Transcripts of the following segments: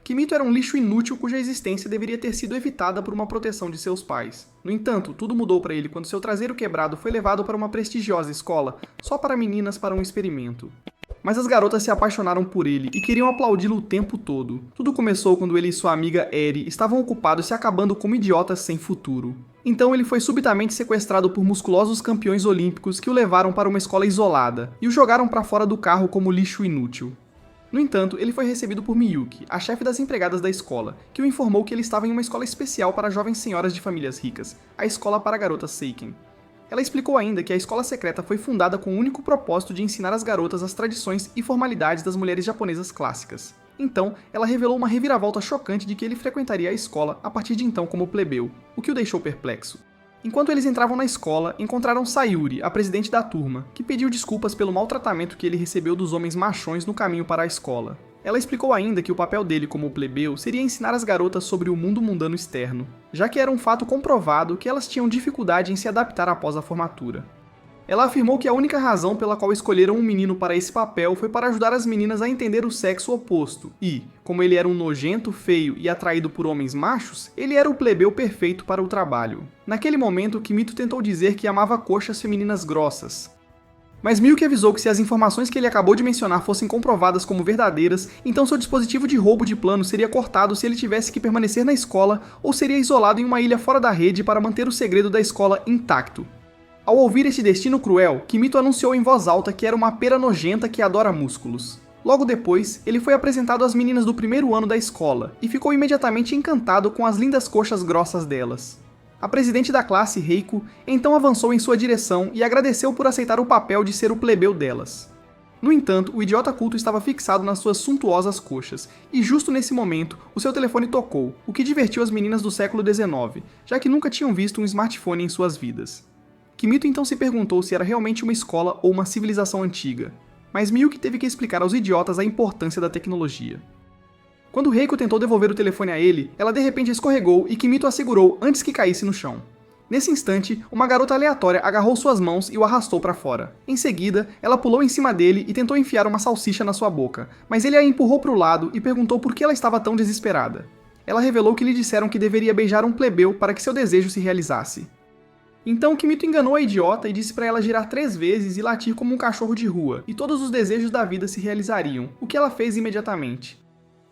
Kimito era um lixo inútil cuja existência deveria ter sido evitada por uma proteção de seus pais. No entanto, tudo mudou para ele quando seu traseiro quebrado foi levado para uma prestigiosa escola, só para meninas para um experimento. Mas as garotas se apaixonaram por ele e queriam aplaudi-lo o tempo todo. Tudo começou quando ele e sua amiga Eri estavam ocupados se acabando como idiotas sem futuro. Então ele foi subitamente sequestrado por musculosos campeões olímpicos que o levaram para uma escola isolada e o jogaram para fora do carro como lixo inútil. No entanto, ele foi recebido por Miyuki, a chefe das empregadas da escola, que o informou que ele estava em uma escola especial para jovens senhoras de famílias ricas, a Escola para Garotas Seiken. Ela explicou ainda que a escola secreta foi fundada com o único propósito de ensinar às garotas as tradições e formalidades das mulheres japonesas clássicas. Então, ela revelou uma reviravolta chocante de que ele frequentaria a escola a partir de então como plebeu, o que o deixou perplexo. Enquanto eles entravam na escola, encontraram Sayuri, a presidente da turma, que pediu desculpas pelo maltratamento que ele recebeu dos homens machões no caminho para a escola. Ela explicou ainda que o papel dele como plebeu seria ensinar as garotas sobre o mundo mundano externo, já que era um fato comprovado que elas tinham dificuldade em se adaptar após a formatura. Ela afirmou que a única razão pela qual escolheram um menino para esse papel foi para ajudar as meninas a entender o sexo oposto e, como ele era um nojento, feio e atraído por homens machos, ele era o plebeu perfeito para o trabalho. Naquele momento, Kimito tentou dizer que amava coxas femininas grossas. Mas Miyuki avisou que se as informações que ele acabou de mencionar fossem comprovadas como verdadeiras, então seu dispositivo de roubo de plano seria cortado se ele tivesse que permanecer na escola ou seria isolado em uma ilha fora da rede para manter o segredo da escola intacto. Ao ouvir esse destino cruel, Kimito anunciou em voz alta que era uma pera nojenta que adora músculos. Logo depois, ele foi apresentado às meninas do primeiro ano da escola e ficou imediatamente encantado com as lindas coxas grossas delas. A presidente da classe, Reiko, então avançou em sua direção e agradeceu por aceitar o papel de ser o plebeu delas. No entanto, o idiota culto estava fixado nas suas suntuosas coxas, e justo nesse momento, o seu telefone tocou, o que divertiu as meninas do século XIX, já que nunca tinham visto um smartphone em suas vidas. Kimito então se perguntou se era realmente uma escola ou uma civilização antiga, mas Miyuki teve que explicar aos idiotas a importância da tecnologia. Quando Reiko tentou devolver o telefone a ele, ela de repente escorregou e Kimito a segurou antes que caísse no chão. Nesse instante, uma garota aleatória agarrou suas mãos e o arrastou para fora. Em seguida, ela pulou em cima dele e tentou enfiar uma salsicha na sua boca, mas ele a empurrou para o lado e perguntou por que ela estava tão desesperada. Ela revelou que lhe disseram que deveria beijar um plebeu para que seu desejo se realizasse. Então Kimito enganou a idiota e disse para ela girar 3 vezes e latir como um cachorro de rua, e todos os desejos da vida se realizariam, o que ela fez imediatamente.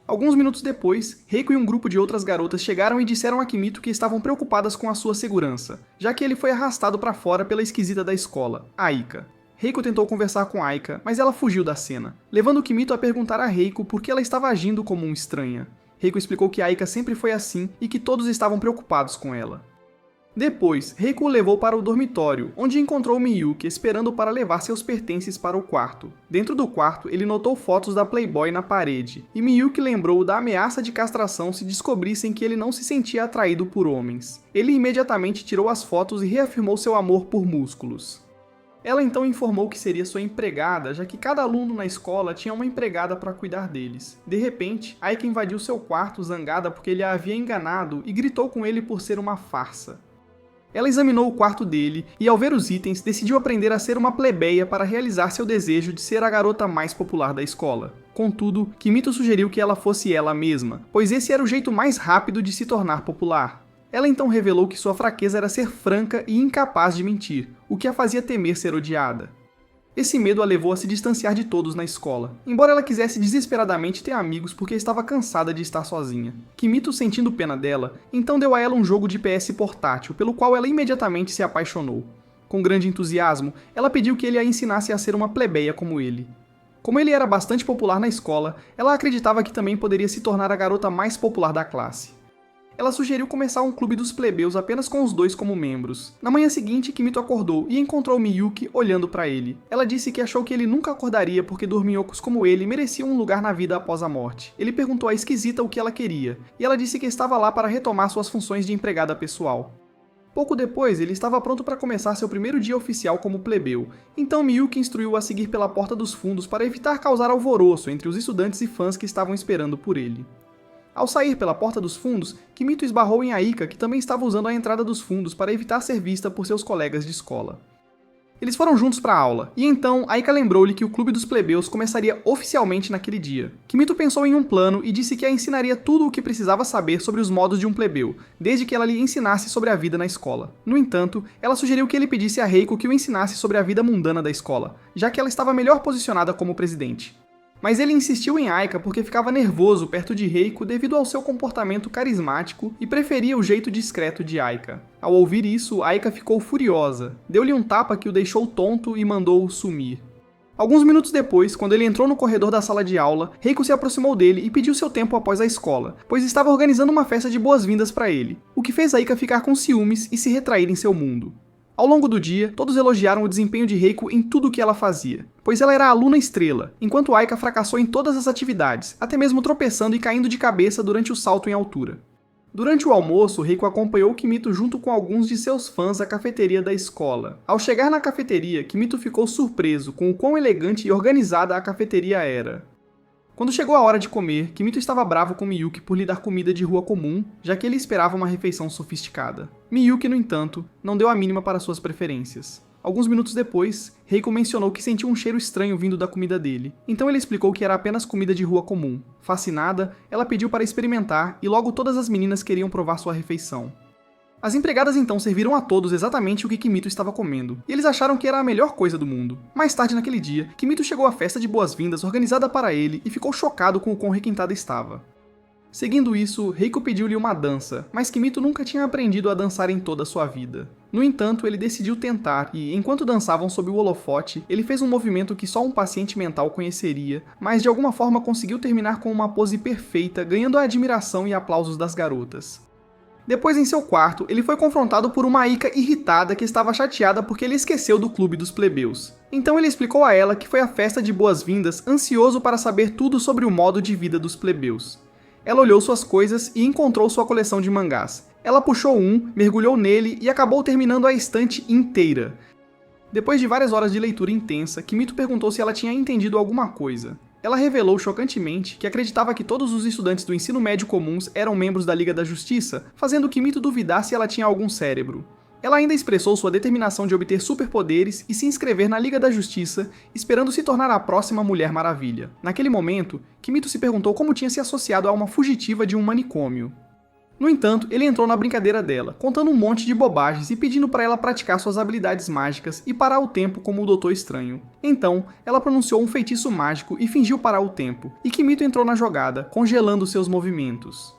Alguns minutos depois, Reiko e um grupo de outras garotas chegaram e disseram a Kimito que estavam preocupadas com a sua segurança, já que ele foi arrastado para fora pela esquisita da escola, Aika. Reiko tentou conversar com Aika, mas ela fugiu da cena, levando Kimito a perguntar a Reiko por que ela estava agindo como uma estranha. Reiko explicou que Aika sempre foi assim e que todos estavam preocupados com ela. Depois, Reiko o levou para o dormitório, onde encontrou Miyuki esperando para levar seus pertences para o quarto. Dentro do quarto, ele notou fotos da Playboy na parede, e Miyuki lembrou da ameaça de castração se descobrissem que ele não se sentia atraído por homens. Ele imediatamente tirou as fotos e reafirmou seu amor por músculos. Ela então informou que seria sua empregada, já que cada aluno na escola tinha uma empregada para cuidar deles. De repente, Aika invadiu seu quarto zangada porque ele a havia enganado e gritou com ele por ser uma farsa. Ela examinou o quarto dele e, ao ver os itens, decidiu aprender a ser uma plebeia para realizar seu desejo de ser a garota mais popular da escola. Contudo, Kimito sugeriu que ela fosse ela mesma, pois esse era o jeito mais rápido de se tornar popular. Ela então revelou que sua fraqueza era ser franca e incapaz de mentir, o que a fazia temer ser odiada. Esse medo a levou a se distanciar de todos na escola, embora ela quisesse desesperadamente ter amigos porque estava cansada de estar sozinha. Kimito, sentindo pena dela, então deu a ela um jogo de PS portátil, pelo qual ela imediatamente se apaixonou. Com grande entusiasmo, ela pediu que ele a ensinasse a ser uma plebeia como ele. Como ele era bastante popular na escola, ela acreditava que também poderia se tornar a garota mais popular da classe. Ela sugeriu começar um clube dos plebeus apenas com os dois como membros. Na manhã seguinte, Kimito acordou e encontrou Miyuki olhando para ele. Ela disse que achou que ele nunca acordaria porque dorminhocos como ele mereciam um lugar na vida após a morte. Ele perguntou à esquisita o que ela queria, e ela disse que estava lá para retomar suas funções de empregada pessoal. Pouco depois, ele estava pronto para começar seu primeiro dia oficial como plebeu, então Miyuki instruiu-o a seguir pela porta dos fundos para evitar causar alvoroço entre os estudantes e fãs que estavam esperando por ele. Ao sair pela porta dos fundos, Kimito esbarrou em Aika, que também estava usando a entrada dos fundos para evitar ser vista por seus colegas de escola. Eles foram juntos para a aula, e então Aika lembrou-lhe que o Clube dos Plebeus começaria oficialmente naquele dia. Kimito pensou em um plano e disse que a ensinaria tudo o que precisava saber sobre os modos de um plebeu, desde que ela lhe ensinasse sobre a vida na escola. No entanto, ela sugeriu que ele pedisse a Reiko que o ensinasse sobre a vida mundana da escola, já que ela estava melhor posicionada como presidente. Mas ele insistiu em Aika porque ficava nervoso perto de Reiko devido ao seu comportamento carismático e preferia o jeito discreto de Aika. Ao ouvir isso, Aika ficou furiosa, deu-lhe um tapa que o deixou tonto e mandou-o sumir. Alguns minutos depois, quando ele entrou no corredor da sala de aula, Reiko se aproximou dele e pediu seu tempo após a escola, pois estava organizando uma festa de boas-vindas para ele, o que fez Aika ficar com ciúmes e se retrair em seu mundo. Ao longo do dia, todos elogiaram o desempenho de Reiko em tudo o que ela fazia, pois ela era a aluna estrela, enquanto Aika fracassou em todas as atividades, até mesmo tropeçando e caindo de cabeça durante o salto em altura. Durante o almoço, Reiko acompanhou Kimito junto com alguns de seus fãs à cafeteria da escola. Ao chegar na cafeteria, Kimito ficou surpreso com o quão elegante e organizada a cafeteria era. Quando chegou a hora de comer, Kimito estava bravo com Miyuki por lhe dar comida de rua comum, já que ele esperava uma refeição sofisticada. Miyuki, no entanto, não deu a mínima para suas preferências. Alguns minutos depois, Reiko mencionou que sentiu um cheiro estranho vindo da comida dele, então ele explicou que era apenas comida de rua comum. Fascinada, ela pediu para experimentar e logo todas as meninas queriam provar sua refeição. As empregadas então serviram a todos exatamente o que Kimito estava comendo, e eles acharam que era a melhor coisa do mundo. Mais tarde naquele dia, Kimito chegou à festa de boas-vindas organizada para ele e ficou chocado com o quão requintada estava. Seguindo isso, Reiko pediu-lhe uma dança, mas Kimito nunca tinha aprendido a dançar em toda a sua vida. No entanto, ele decidiu tentar e, enquanto dançavam sob o holofote, ele fez um movimento que só um paciente mental conheceria, mas de alguma forma conseguiu terminar com uma pose perfeita, ganhando a admiração e aplausos das garotas. Depois, em seu quarto, ele foi confrontado por uma Aika irritada que estava chateada porque ele esqueceu do Clube dos Plebeus. Então ele explicou a ela que foi a festa de boas-vindas, ansioso para saber tudo sobre o modo de vida dos plebeus. Ela olhou suas coisas e encontrou sua coleção de mangás. Ela puxou um, mergulhou nele e acabou terminando a estante inteira. Depois de várias horas de leitura intensa, Kimito perguntou se ela tinha entendido alguma coisa. Ela revelou chocantemente que acreditava que todos os estudantes do ensino médio comuns eram membros da Liga da Justiça, fazendo Kimito duvidar se ela tinha algum cérebro. Ela ainda expressou sua determinação de obter superpoderes e se inscrever na Liga da Justiça, esperando se tornar a próxima Mulher Maravilha. Naquele momento, Kimito se perguntou como tinha se associado a uma fugitiva de um manicômio. No entanto, ele entrou na brincadeira dela, contando um monte de bobagens e pedindo para ela praticar suas habilidades mágicas e parar o tempo como o Doutor Estranho. Então, ela pronunciou um feitiço mágico e fingiu parar o tempo, e Kimito entrou na jogada, congelando seus movimentos.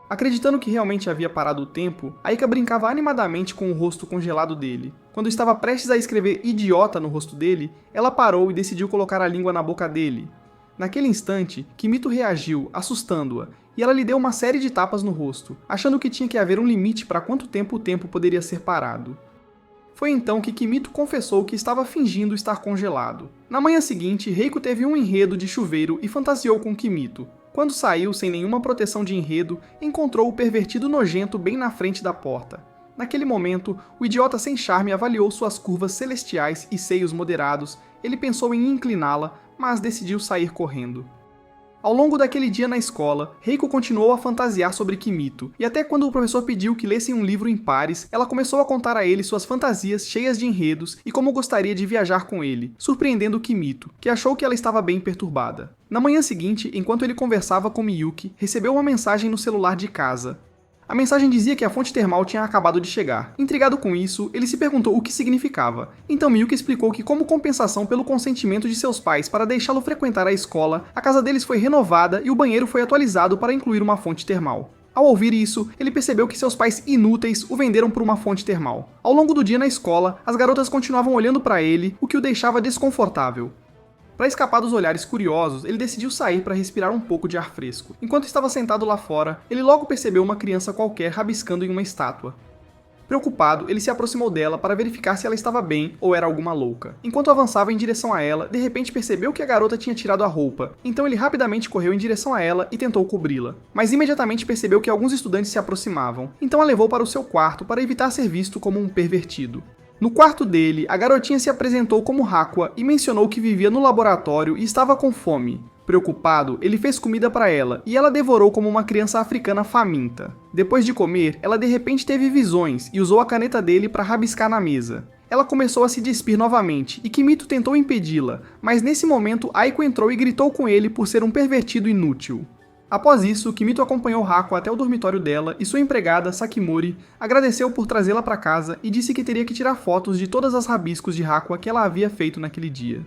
Acreditando que realmente havia parado o tempo, Aika brincava animadamente com o rosto congelado dele. Quando estava prestes a escrever idiota no rosto dele, ela parou e decidiu colocar a língua na boca dele. Naquele instante, Kimito reagiu, assustando-a, e ela lhe deu uma série de tapas no rosto, achando que tinha que haver um limite para quanto tempo o tempo poderia ser parado. Foi então que Kimito confessou que estava fingindo estar congelado. Na manhã seguinte, Reiko teve um enredo de chuveiro e fantasiou com Kimito. Quando saiu, sem nenhuma proteção de enredo, encontrou o pervertido nojento bem na frente da porta. Naquele momento, o idiota sem charme avaliou suas curvas celestiais e seios moderados. Ele pensou em incliná-la, mas decidiu sair correndo. Ao longo daquele dia na escola, Reiko continuou a fantasiar sobre Kimito, e até quando o professor pediu que lessem um livro em pares, ela começou a contar a ele suas fantasias cheias de enredos e como gostaria de viajar com ele, surpreendendo Kimito, que achou que ela estava bem perturbada. Na manhã seguinte, enquanto ele conversava com Miyuki, recebeu uma mensagem no celular de casa. A mensagem dizia que a fonte termal tinha acabado de chegar. Intrigado com isso, ele se perguntou o que significava. Então Miyuki explicou que, como compensação pelo consentimento de seus pais para deixá-lo frequentar a escola, a casa deles foi renovada e o banheiro foi atualizado para incluir uma fonte termal. Ao ouvir isso, ele percebeu que seus pais inúteis o venderam por uma fonte termal. Ao longo do dia na escola, as garotas continuavam olhando para ele, o que o deixava desconfortável. Para escapar dos olhares curiosos, ele decidiu sair para respirar um pouco de ar fresco. Enquanto estava sentado lá fora, ele logo percebeu uma criança qualquer rabiscando em uma estátua. Preocupado, ele se aproximou dela para verificar se ela estava bem ou era alguma louca. Enquanto avançava em direção a ela, de repente percebeu que a garota tinha tirado a roupa, então ele rapidamente correu em direção a ela e tentou cobri-la. Mas imediatamente percebeu que alguns estudantes se aproximavam, então a levou para o seu quarto para evitar ser visto como um pervertido. No quarto dele, a garotinha se apresentou como Hakua e mencionou que vivia no laboratório e estava com fome. Preocupado, ele fez comida para ela e ela devorou como uma criança africana faminta. Depois de comer, ela de repente teve visões e usou a caneta dele para rabiscar na mesa. Ela começou a se despir novamente, e Kimito tentou impedi-la, mas nesse momento Aiko entrou e gritou com ele por ser um pervertido inútil. Após isso, Kimito acompanhou Haku até o dormitório dela e sua empregada, Sakimori, agradeceu por trazê-la para casa e disse que teria que tirar fotos de todas as rabiscos de Haku que ela havia feito naquele dia.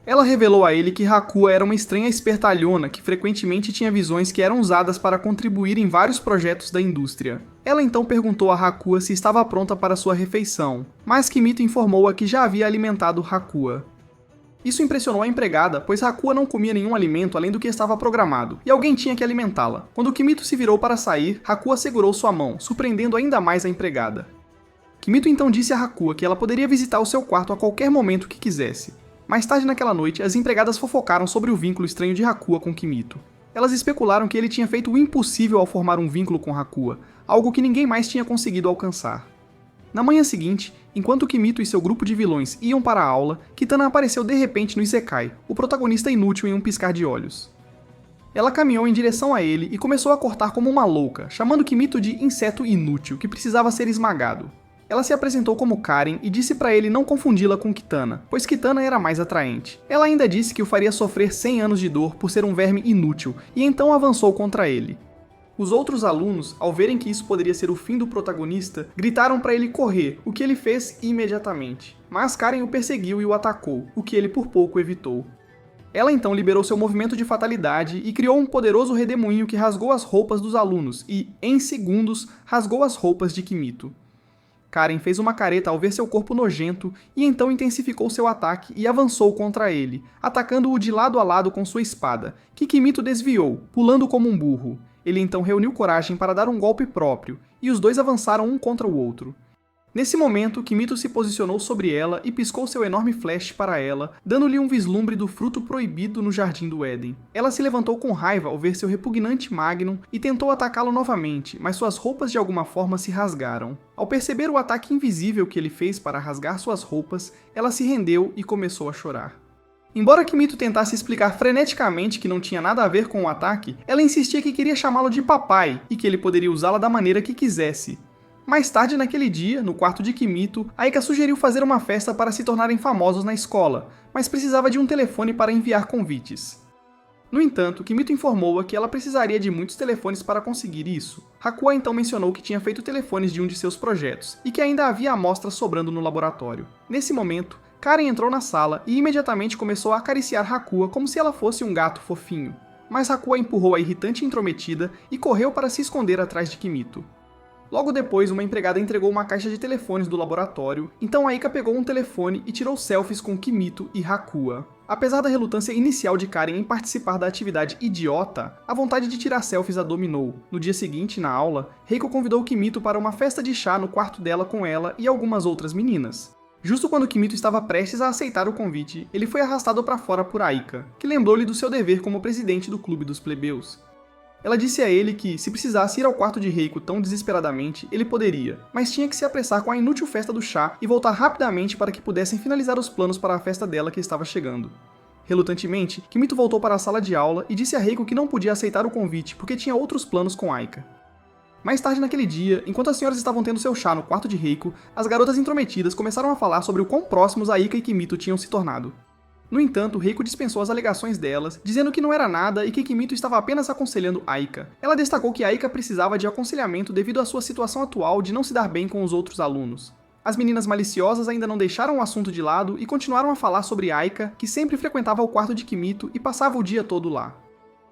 Ela revelou a ele que Haku era uma estranha espertalhona que frequentemente tinha visões que eram usadas para contribuir em vários projetos da indústria. Ela então perguntou a Haku se estava pronta para sua refeição, mas Kimito informou-a que já havia alimentado Haku. Isso impressionou a empregada, pois Haku não comia nenhum alimento além do que estava programado, e alguém tinha que alimentá-la. Quando Kimito se virou para sair, Haku segurou sua mão, surpreendendo ainda mais a empregada. Kimito então disse a Haku que ela poderia visitar o seu quarto a qualquer momento que quisesse. Mais tarde naquela noite, as empregadas fofocaram sobre o vínculo estranho de Haku com Kimito. Elas especularam que ele tinha feito o impossível ao formar um vínculo com Haku, algo que ninguém mais tinha conseguido alcançar. Na manhã seguinte, enquanto Kimito e seu grupo de vilões iam para a aula, Kitana apareceu de repente no Isekai, o protagonista inútil em um piscar de olhos. Ela caminhou em direção a ele e começou a cortar como uma louca, chamando Kimito de inseto inútil que precisava ser esmagado. Ela se apresentou como Karen e disse para ele não confundi-la com Kitana, pois Kitana era mais atraente. Ela ainda disse que o faria sofrer 100 anos de dor por ser um verme inútil, e então avançou contra ele. Os outros alunos, ao verem que isso poderia ser o fim do protagonista, gritaram para ele correr, o que ele fez imediatamente. Mas Karen o perseguiu e o atacou, o que ele por pouco evitou. Ela então liberou seu movimento de fatalidade e criou um poderoso redemoinho que rasgou as roupas dos alunos e, em segundos, rasgou as roupas de Kimito. Karen fez uma careta ao ver seu corpo nojento e então intensificou seu ataque e avançou contra ele, atacando-o de lado a lado com sua espada, que Kimito desviou, pulando como um burro. Ele então reuniu coragem para dar um golpe próprio, e os dois avançaram um contra o outro. Nesse momento, Kimito se posicionou sobre ela e piscou seu enorme flash para ela, dando-lhe um vislumbre do fruto proibido no Jardim do Éden. Ela se levantou com raiva ao ver seu repugnante Magnum e tentou atacá-lo novamente, mas suas roupas de alguma forma se rasgaram. Ao perceber o ataque invisível que ele fez para rasgar suas roupas, ela se rendeu e começou a chorar. Embora Kimito tentasse explicar freneticamente que não tinha nada a ver com o ataque, ela insistia que queria chamá-lo de papai e que ele poderia usá-la da maneira que quisesse. Mais tarde naquele dia, no quarto de Kimito, Aika sugeriu fazer uma festa para se tornarem famosos na escola, mas precisava de um telefone para enviar convites. No entanto, Kimito informou-a que ela precisaria de muitos telefones para conseguir isso. Haku então mencionou que tinha feito telefones de um de seus projetos, e que ainda havia amostras sobrando no laboratório. Nesse momento, Karen entrou na sala e imediatamente começou a acariciar Haku como se ela fosse um gato fofinho. Mas Haku empurrou a irritante intrometida e correu para se esconder atrás de Kimito. Logo depois, uma empregada entregou uma caixa de telefones do laboratório, então Aika pegou um telefone e tirou selfies com Kimito e Haku. Apesar da relutância inicial de Karen em participar da atividade idiota, a vontade de tirar selfies a dominou. No dia seguinte, na aula, Reiko convidou Kimito para uma festa de chá no quarto dela com ela e algumas outras meninas. Justo quando Kimito estava prestes a aceitar o convite, ele foi arrastado para fora por Aika, que lembrou-lhe do seu dever como presidente do Clube dos Plebeus. Ela disse a ele que, se precisasse ir ao quarto de Reiko tão desesperadamente, ele poderia, mas tinha que se apressar com a inútil festa do chá e voltar rapidamente para que pudessem finalizar os planos para a festa dela que estava chegando. Relutantemente, Kimito voltou para a sala de aula e disse a Reiko que não podia aceitar o convite porque tinha outros planos com Aika. Mais tarde naquele dia, enquanto as senhoras estavam tendo seu chá no quarto de Reiko, as garotas intrometidas começaram a falar sobre o quão próximos Aika e Kimito tinham se tornado. No entanto, Reiko dispensou as alegações delas, dizendo que não era nada e que Kimito estava apenas aconselhando Aika. Ela destacou que Aika precisava de aconselhamento devido à sua situação atual de não se dar bem com os outros alunos. As meninas maliciosas ainda não deixaram o assunto de lado e continuaram a falar sobre Aika, que sempre frequentava o quarto de Kimito e passava o dia todo lá.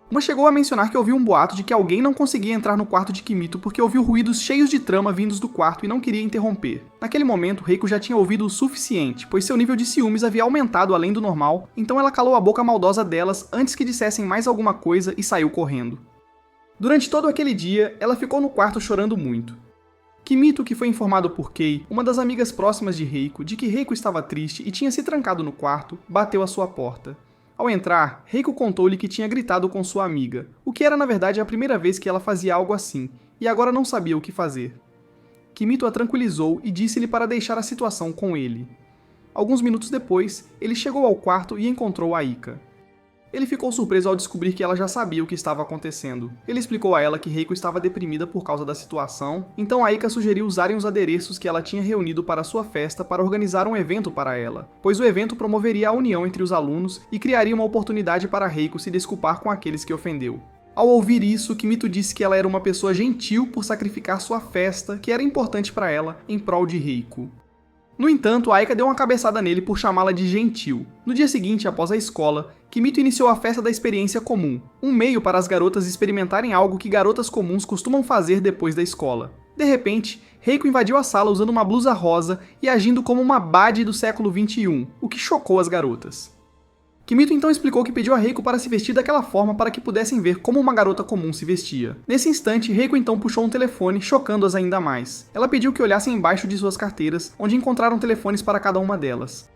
Uma chegou a mencionar que ouviu um boato de que alguém não conseguia entrar no quarto de Kimito porque ouviu ruídos cheios de trama vindos do quarto e não queria interromper. Naquele momento, Reiko já tinha ouvido o suficiente, pois seu nível de ciúmes havia aumentado além do normal, então ela calou a boca maldosa delas antes que dissessem mais alguma coisa e saiu correndo. Durante todo aquele dia, ela ficou no quarto chorando muito. Kimito, que foi informado por Kei, uma das amigas próximas de Reiko, de que Reiko estava triste e tinha se trancado no quarto, bateu à sua porta. Ao entrar, Reiko contou-lhe que tinha gritado com sua amiga, o que era na verdade a primeira vez que ela fazia algo assim, e agora não sabia o que fazer. Kimito a tranquilizou e disse-lhe para deixar a situação com ele. Alguns minutos depois, ele chegou ao quarto e encontrou Aika. Ele ficou surpreso ao descobrir que ela já sabia o que estava acontecendo. Ele explicou a ela que Reiko estava deprimida por causa da situação, então Aika sugeriu usarem os adereços que ela tinha reunido para sua festa para organizar um evento para ela, pois o evento promoveria a união entre os alunos e criaria uma oportunidade para Reiko se desculpar com aqueles que ofendeu. Ao ouvir isso, Kimito disse que ela era uma pessoa gentil por sacrificar sua festa, que era importante para ela, em prol de Reiko. No entanto, Aika deu uma cabeçada nele por chamá-la de gentil. No dia seguinte, após a escola, Kimito iniciou a festa da experiência comum, um meio para as garotas experimentarem algo que garotas comuns costumam fazer depois da escola. De repente, Reiko invadiu a sala usando uma blusa rosa e agindo como uma bade do século XXI, o que chocou as garotas. Kimito então explicou que pediu a Reiko para se vestir daquela forma para que pudessem ver como uma garota comum se vestia. Nesse instante, Reiko então puxou um telefone, chocando-as ainda mais. Ela pediu que olhassem embaixo de suas carteiras, onde encontraram telefones para cada uma delas.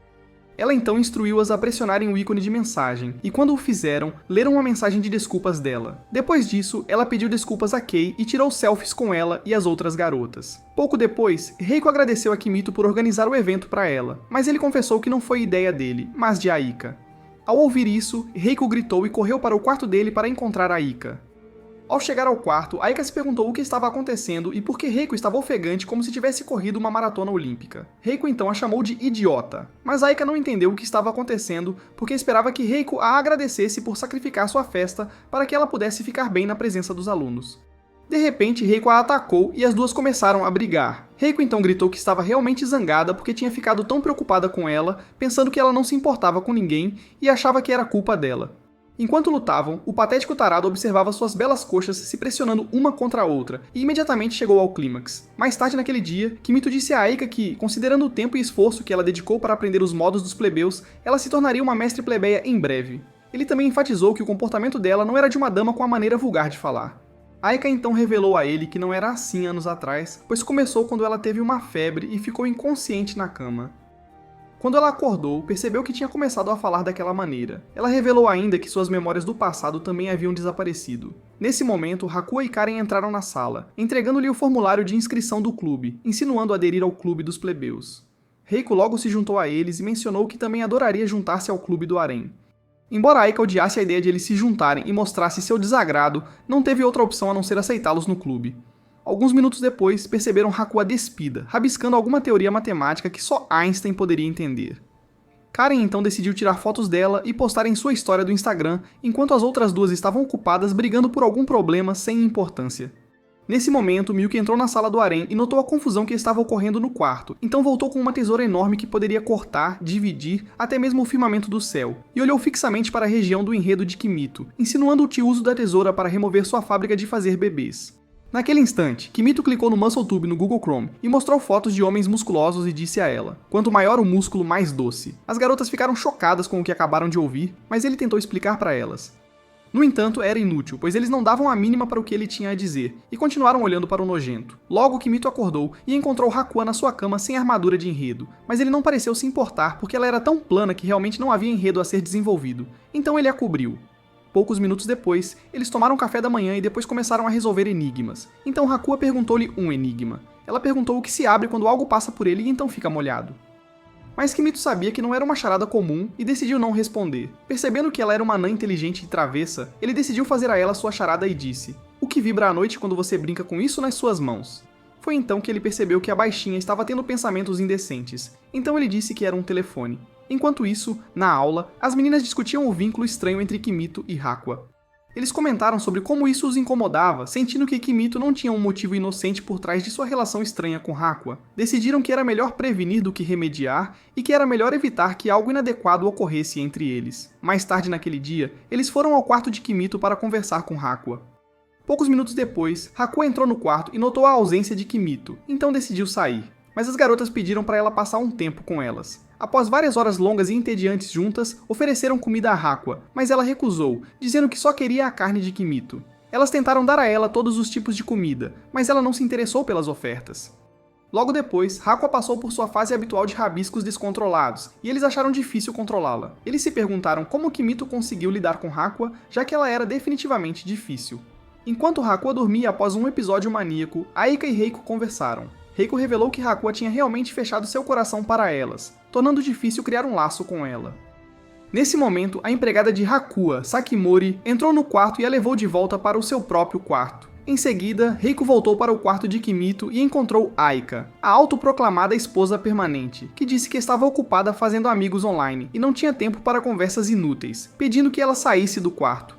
Ela então instruiu-as a pressionarem o ícone de mensagem, e quando o fizeram, leram uma mensagem de desculpas dela. Depois disso, ela pediu desculpas a Kei e tirou selfies com ela e as outras garotas. Pouco depois, Reiko agradeceu a Kimito por organizar o evento para ela, mas ele confessou que não foi ideia dele, mas de Aika. Ao ouvir isso, Reiko gritou e correu para o quarto dele para encontrar Aika. Ao chegar ao quarto, Aika se perguntou o que estava acontecendo e por que Reiko estava ofegante como se tivesse corrido uma maratona olímpica. Reiko então a chamou de idiota, mas Aika não entendeu o que estava acontecendo porque esperava que Reiko a agradecesse por sacrificar sua festa para que ela pudesse ficar bem na presença dos alunos. De repente, Reiko a atacou e as duas começaram a brigar. Reiko então gritou que estava realmente zangada porque tinha ficado tão preocupada com ela, pensando que ela não se importava com ninguém e achava que era culpa dela. Enquanto lutavam, o patético tarado observava suas belas coxas se pressionando uma contra a outra e imediatamente chegou ao clímax. Mais tarde naquele dia, Kimito disse a Aika que, considerando o tempo e esforço que ela dedicou para aprender os modos dos plebeus, ela se tornaria uma mestre plebeia em breve. Ele também enfatizou que o comportamento dela não era de uma dama com a maneira vulgar de falar. Aika então revelou a ele que não era assim anos atrás, pois começou quando ela teve uma febre e ficou inconsciente na cama. Quando ela acordou, percebeu que tinha começado a falar daquela maneira. Ela revelou ainda que suas memórias do passado também haviam desaparecido. Nesse momento, Hakuo e Karen entraram na sala, entregando-lhe o formulário de inscrição do clube, insinuando aderir ao clube dos plebeus. Reiko logo se juntou a eles e mencionou que também adoraria juntar-se ao clube do harém. Embora Aika odiasse a ideia de eles se juntarem e mostrasse seu desagrado, não teve outra opção a não ser aceitá-los no clube. Alguns minutos depois, perceberam Hakuo despida, rabiscando alguma teoria matemática que só Einstein poderia entender. Karen então decidiu tirar fotos dela e postar em sua história do Instagram, enquanto as outras duas estavam ocupadas brigando por algum problema sem importância. Nesse momento, Miyuki entrou na sala do harém e notou a confusão que estava ocorrendo no quarto, então voltou com uma tesoura enorme que poderia cortar, dividir, até mesmo o firmamento do céu, e olhou fixamente para a região do enredo de Kimito, insinuando o uso da tesoura para remover sua fábrica de fazer bebês. Naquele instante, Kimito clicou no MuscleTube no Google Chrome e mostrou fotos de homens musculosos e disse a ela: "Quanto maior o músculo, mais doce." As garotas ficaram chocadas com o que acabaram de ouvir, mas ele tentou explicar para elas. No entanto, era inútil, pois eles não davam a mínima para o que ele tinha a dizer, e continuaram olhando para o nojento. Logo, Kimito acordou e encontrou Hakuo na sua cama sem armadura de enredo, mas ele não pareceu se importar porque ela era tão plana que realmente não havia enredo a ser desenvolvido, então ele a cobriu. Poucos minutos depois, eles tomaram café da manhã e depois começaram a resolver enigmas. Então Hakuo perguntou-lhe um enigma. Ela perguntou o que se abre quando algo passa por ele e então fica molhado. Mas Kimito sabia que não era uma charada comum e decidiu não responder. Percebendo que ela era uma anã inteligente e travessa, ele decidiu fazer a ela sua charada e disse: "O que vibra à noite quando você brinca com isso nas suas mãos?" Foi então que ele percebeu que a baixinha estava tendo pensamentos indecentes, então ele disse que era um telefone. Enquanto isso, na aula, as meninas discutiam o vínculo estranho entre Kimito e Hakuo. Eles comentaram sobre como isso os incomodava, sentindo que Kimito não tinha um motivo inocente por trás de sua relação estranha com Hakuo. Decidiram que era melhor prevenir do que remediar e que era melhor evitar que algo inadequado ocorresse entre eles. Mais tarde naquele dia, eles foram ao quarto de Kimito para conversar com Hakuo. Poucos minutos depois, Hakuo entrou no quarto e notou a ausência de Kimito, então decidiu sair. Mas as garotas pediram para ela passar um tempo com elas. Após várias horas longas e entediantes juntas, ofereceram comida a Hakuo, mas ela recusou, dizendo que só queria a carne de Kimito. Elas tentaram dar a ela todos os tipos de comida, mas ela não se interessou pelas ofertas. Logo depois, Hakuo passou por sua fase habitual de rabiscos descontrolados, e eles acharam difícil controlá-la. Eles se perguntaram como Kimito conseguiu lidar com Hakuo, já que ela era definitivamente difícil. Enquanto Hakuo dormia após um episódio maníaco, Aika e Reiko conversaram. Reiko revelou que Hakuo tinha realmente fechado seu coração para elas, tornando difícil criar um laço com ela. Nesse momento, a empregada de Hakuya, Sakimori, entrou no quarto e a levou de volta para o seu próprio quarto. Em seguida, Reiko voltou para o quarto de Kimito e encontrou Aika, a autoproclamada esposa permanente, que disse que estava ocupada fazendo amigos online e não tinha tempo para conversas inúteis, pedindo que ela saísse do quarto.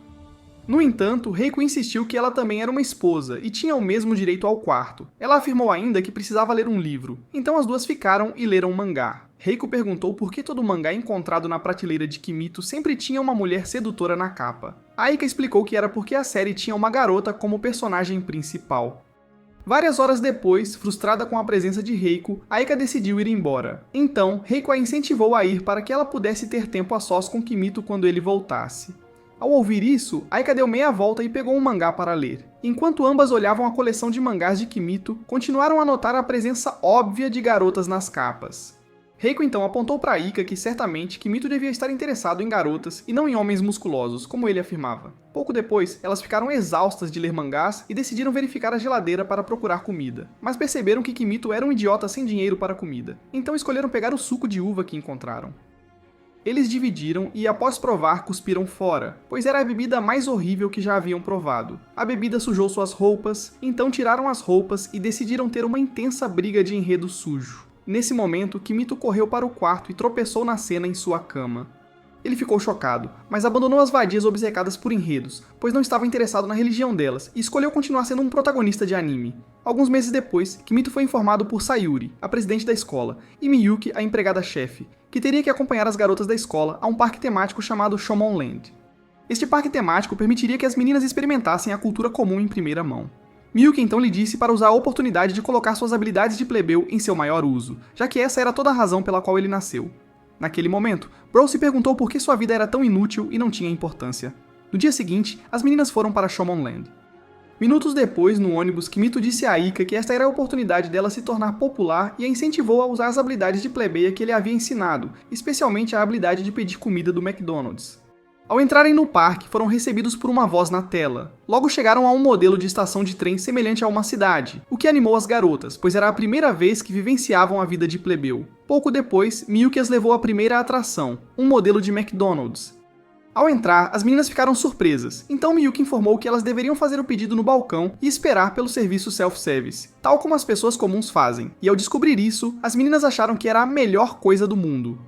No entanto, Reiko insistiu que ela também era uma esposa e tinha o mesmo direito ao quarto. Ela afirmou ainda que precisava ler um livro, então as duas ficaram e leram um mangá. Reiko perguntou por que todo mangá encontrado na prateleira de Kimito sempre tinha uma mulher sedutora na capa. Aika explicou que era porque a série tinha uma garota como personagem principal. Várias horas depois, frustrada com a presença de Reiko, Aika decidiu ir embora. Então, Reiko a incentivou a ir para que ela pudesse ter tempo a sós com Kimito quando ele voltasse. Ao ouvir isso, Aika deu meia volta e pegou um mangá para ler. Enquanto ambas olhavam a coleção de mangás de Kimito, continuaram a notar a presença óbvia de garotas nas capas. Reiko então apontou para Aika que certamente Kimito devia estar interessado em garotas e não em homens musculosos, como ele afirmava. Pouco depois, elas ficaram exaustas de ler mangás e decidiram verificar a geladeira para procurar comida, mas perceberam que Kimito era um idiota sem dinheiro para comida, então escolheram pegar o suco de uva que encontraram. Eles dividiram e, após provar, cuspiram fora, pois era a bebida mais horrível que já haviam provado. A bebida sujou suas roupas, então tiraram as roupas e decidiram ter uma intensa briga de enredo sujo. Nesse momento, Kimito correu para o quarto e tropeçou na cena em sua cama. Ele ficou chocado, mas abandonou as vadias obcecadas por enredos, pois não estava interessado na religião delas, e escolheu continuar sendo um protagonista de anime. Alguns meses depois, Kimito foi informado por Sayuri, a presidente da escola, e Miyuki, a empregada-chefe, que teria que acompanhar as garotas da escola a um parque temático chamado Shomon Land. Este parque temático permitiria que as meninas experimentassem a cultura comum em primeira mão. Miyuki então lhe disse para usar a oportunidade de colocar suas habilidades de plebeu em seu maior uso, já que essa era toda a razão pela qual ele nasceu. Naquele momento, Bro se perguntou por que sua vida era tão inútil e não tinha importância. No dia seguinte, as meninas foram para Shomon Land. Minutos depois, no ônibus, Kimito disse a Aika que esta era a oportunidade dela se tornar popular e a incentivou a usar as habilidades de plebeia que ele havia ensinado, especialmente a habilidade de pedir comida do McDonald's. Ao entrarem no parque, foram recebidos por uma voz na tela. Logo chegaram a um modelo de estação de trem semelhante a uma cidade, o que animou as garotas, pois era a primeira vez que vivenciavam a vida de plebeu. Pouco depois, Miyuki as levou à primeira atração, um modelo de McDonald's. Ao entrar, as meninas ficaram surpresas, então Miyuki informou que elas deveriam fazer o pedido no balcão e esperar pelo serviço self-service, tal como as pessoas comuns fazem, e ao descobrir isso, as meninas acharam que era a melhor coisa do mundo.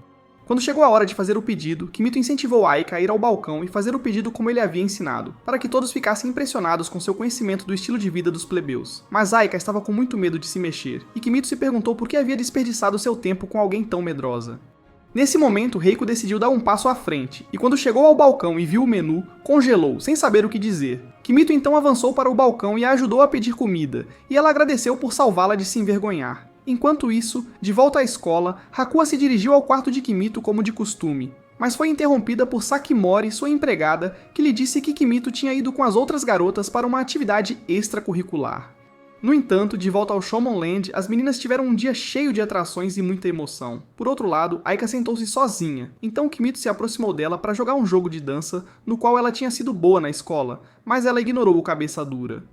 Quando chegou a hora de fazer o pedido, Kimito incentivou Aika a ir ao balcão e fazer o pedido como ele havia ensinado, para que todos ficassem impressionados com seu conhecimento do estilo de vida dos plebeus. Mas Aika estava com muito medo de se mexer, e Kimito se perguntou por que havia desperdiçado seu tempo com alguém tão medrosa. Nesse momento, Reiko decidiu dar um passo à frente, e quando chegou ao balcão e viu o menu, congelou, sem saber o que dizer. Kimito então avançou para o balcão e a ajudou a pedir comida, e ela agradeceu por salvá-la de se envergonhar. Enquanto isso, de volta à escola, Hakuya se dirigiu ao quarto de Kimito como de costume, mas foi interrompida por Sakimori, sua empregada, que lhe disse que Kimito tinha ido com as outras garotas para uma atividade extracurricular. No entanto, de volta ao Shomon Land, as meninas tiveram um dia cheio de atrações e muita emoção. Por outro lado, Aika sentou-se sozinha, então Kimito se aproximou dela para jogar um jogo de dança, no qual ela tinha sido boa na escola, mas ela ignorou o cabeça dura.